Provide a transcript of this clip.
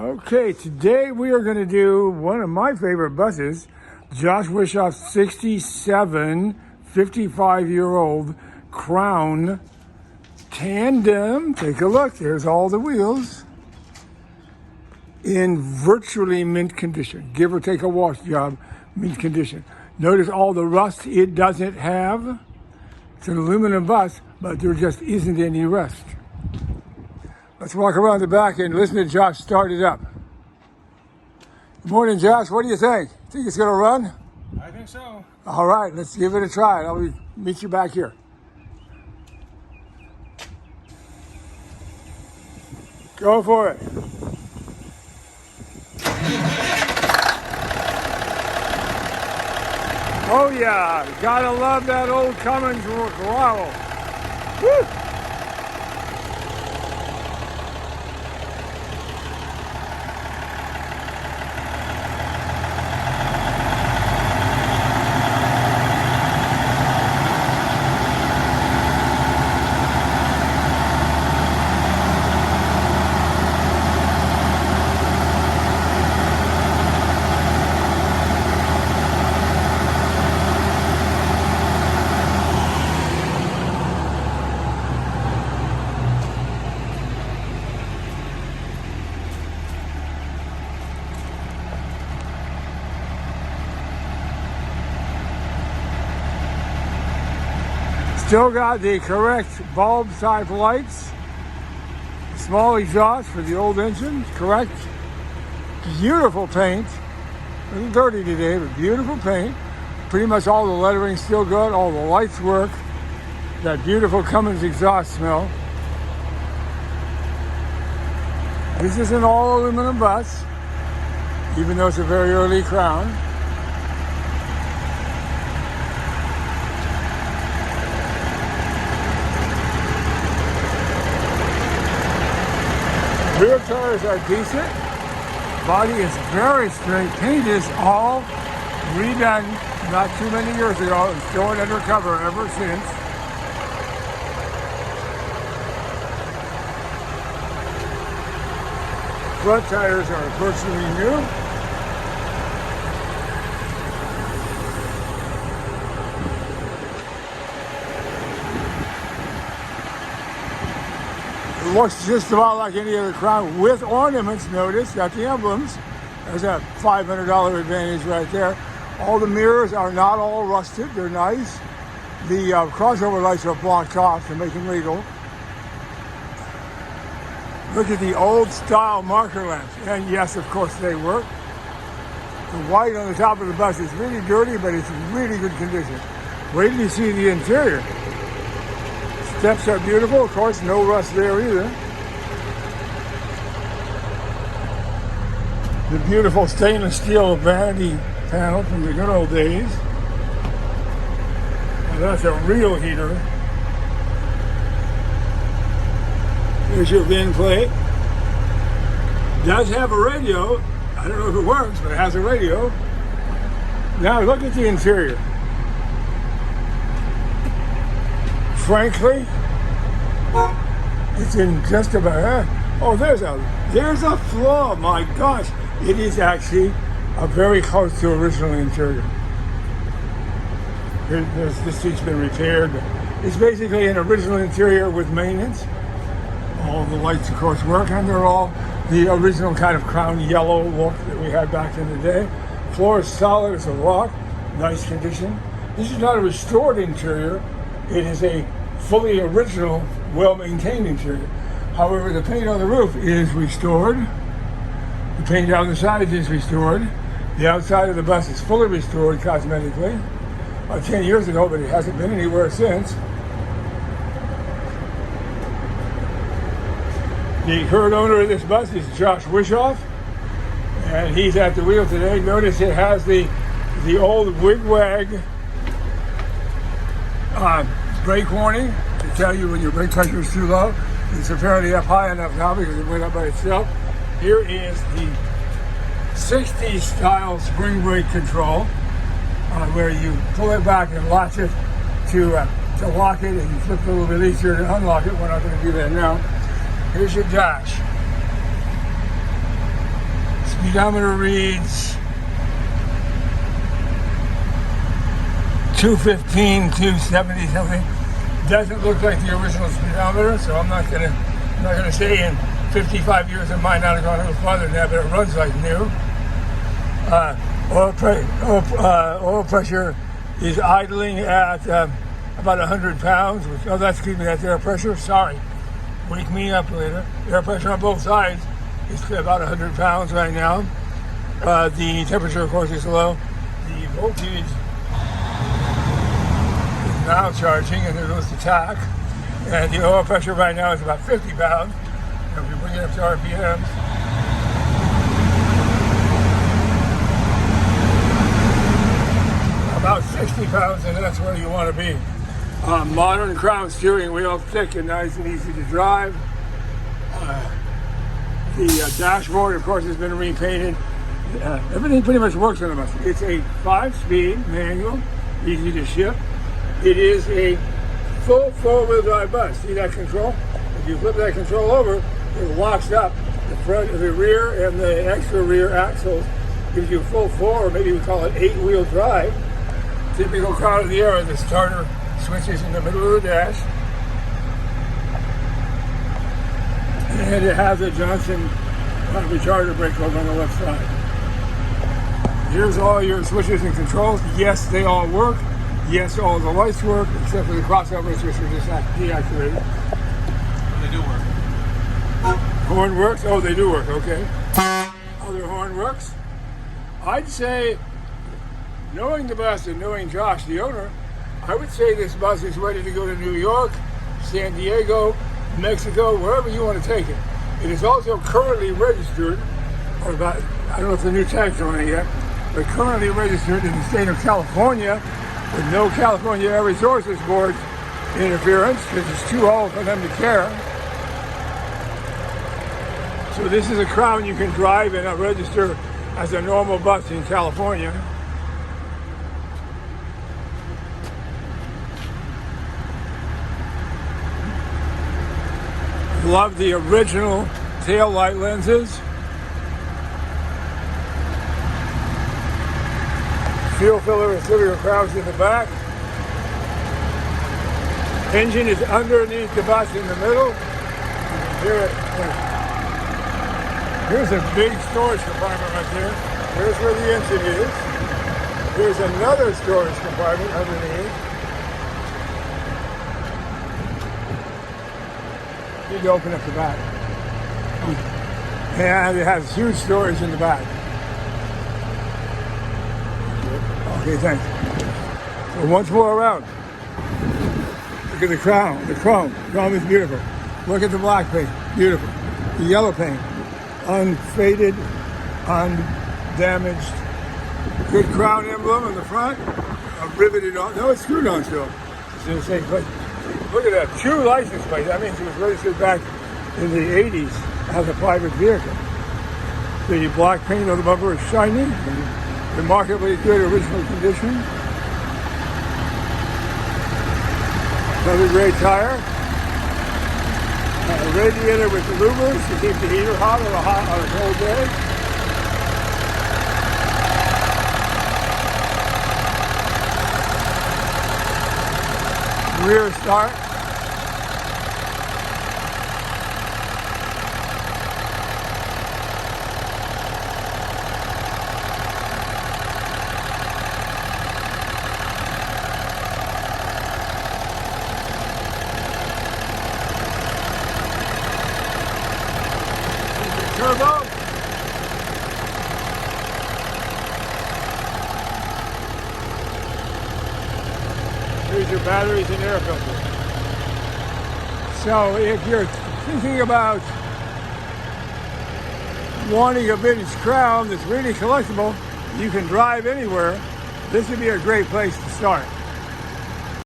Okay, today we are going to do one of my favorite buses, Josh Wishoff's 67, 55-year-old Crown Tandem. Take a look, there's all the wheels in virtually mint condition. Give or take a wash job, mint condition. Notice all the rust it doesn't have. It's an aluminum bus, but there just isn't any rust. Let's walk around the back and listen to Josh start it up. Good morning, Josh. What do you think? Think it's going to run? I think so. All right, let's give it a try. I'll meet you back here. Go for it. Oh yeah, gotta love that old Cummins growl. Woo! Still got the correct bulb type lights. Small exhaust for the old engine, correct. Beautiful paint. A little dirty today, but beautiful paint. Pretty much all the lettering still good, all the lights work. That beautiful Cummins exhaust smell. This is an all aluminum bus, even though it's a very early Crown. Rear tires are decent. Body is very straight. Paint is all redone not too many years ago. It's still undercover ever since. Front tires are virtually new. It looks just about like any other Crown with ornaments, notice. Got the emblems. There's that $500 advantage right there. All the mirrors are not all rusted. They're nice. The crossover lights are blocked off to make them legal. Look at the old style marker lamps. And yes, of course they work. The white on the top of the bus is really dirty, but it's in really good condition. Wait till you see the interior. Steps are beautiful, of course, no rust there either. The beautiful stainless steel vanity panel from the good old days. Now that's a real heater. Here's your VIN plate. Does have a radio. I don't know if it works, but it has a radio. Now look at the interior. Frankly, it's in just about. Oh, there's a flaw. My gosh, it is actually a very close to original interior. This seat's been repaired. It's basically an original interior with maintenance. All the lights, of course, work, and they're all the original kind of Crown yellow look that we had back in the day. Floor is solid as a rock, nice condition. This is not a restored interior. It is a fully original, well-maintained interior. However, the paint on the roof is restored. The paint down the sides is restored. The outside of the bus is fully restored cosmetically. About 10 years ago, but it hasn't been anywhere since. The current owner of this bus is Josh Wishoff, and he's at the wheel today. Notice it has the old wig-wag brake warning to tell you when your brake pressure is too low. It's apparently up high enough now because it went up by itself. Here is the 60s style spring brake control, where you pull it back and latch it to lock it, and you flip the little release here to unlock it. We're not going to do that now. Here's your dash. speedometer reads 215, 270 something. Doesn't look like the original speedometer, so I'm not gonna say in 55 years it might not have gone a little farther than that, but it runs like new. Oil pressure is idling at about 100 pounds. That's air pressure. Sorry, wake me up later. Air pressure on both sides is about 100 pounds right now. The temperature, of course, is low. The voltage is now charging, and there goes the tach. And the oil pressure right now is about 50 pounds. If you bring it up to RPMs, about 60 pounds, and that's where you want to be. Modern Crown steering wheel, thick and nice and easy to drive. The dashboard, of course, has been repainted. Everything pretty much works on the bus. It's a 5-speed manual, easy to ship. It is a full four-wheel drive bus. See that control? If you flip that control over, it locks up the front, the rear, and the extra rear axles. Gives you a full 4, or maybe we call it 8-wheel drive. Typical Crown of the era. The starter switches in the middle of the dash. And it has a Johnson recharger brake plug on the left side. Here's all your switches and controls. Yes, they all work. Yes, all the lights work, except for the crossover switch, which is deactivated. They do work. Horn works? Oh, they do work, okay. Other horn works? I'd say, knowing the bus and knowing Josh, the owner, I would say this bus is ready to go to New York, San Diego, Mexico, wherever you want to take it. It is also currently registered, or about, I don't know if the new tags are on it yet, but currently registered in the state of California with no California Air Resources Board interference, because it's too old for them to care. So this is a Crown you can drive and register as a normal bus in California. Love the original tail light lenses. Fuel filler and cylinder crowns in the back. Engine is underneath the bus in the middle. You can hear it. Here's a big storage compartment right there. Here's where the engine is. Here's another storage compartment underneath. You can open up the back. And it has huge storage in the back. Okay, thanks. So once more around. Look at the crown, the chrome. The chrome is beautiful. Look at the black paint, beautiful. The yellow paint, unfaded, undamaged. Good Crown emblem on the front. Riveted on. No, it's screwed on still. It's in the same place. Look at that, true license plate. That means it was registered back in the 80s as a private vehicle. The black paint on the bumper is shiny, in remarkably good original condition. Another great tire. A radiator with the louvers to keep the heater hot on a cold day. Rear start. Turbo. Here's your batteries and air filter. So if you're thinking about wanting a vintage Crown that's really collectible, you can drive anywhere, this would be a great place to start.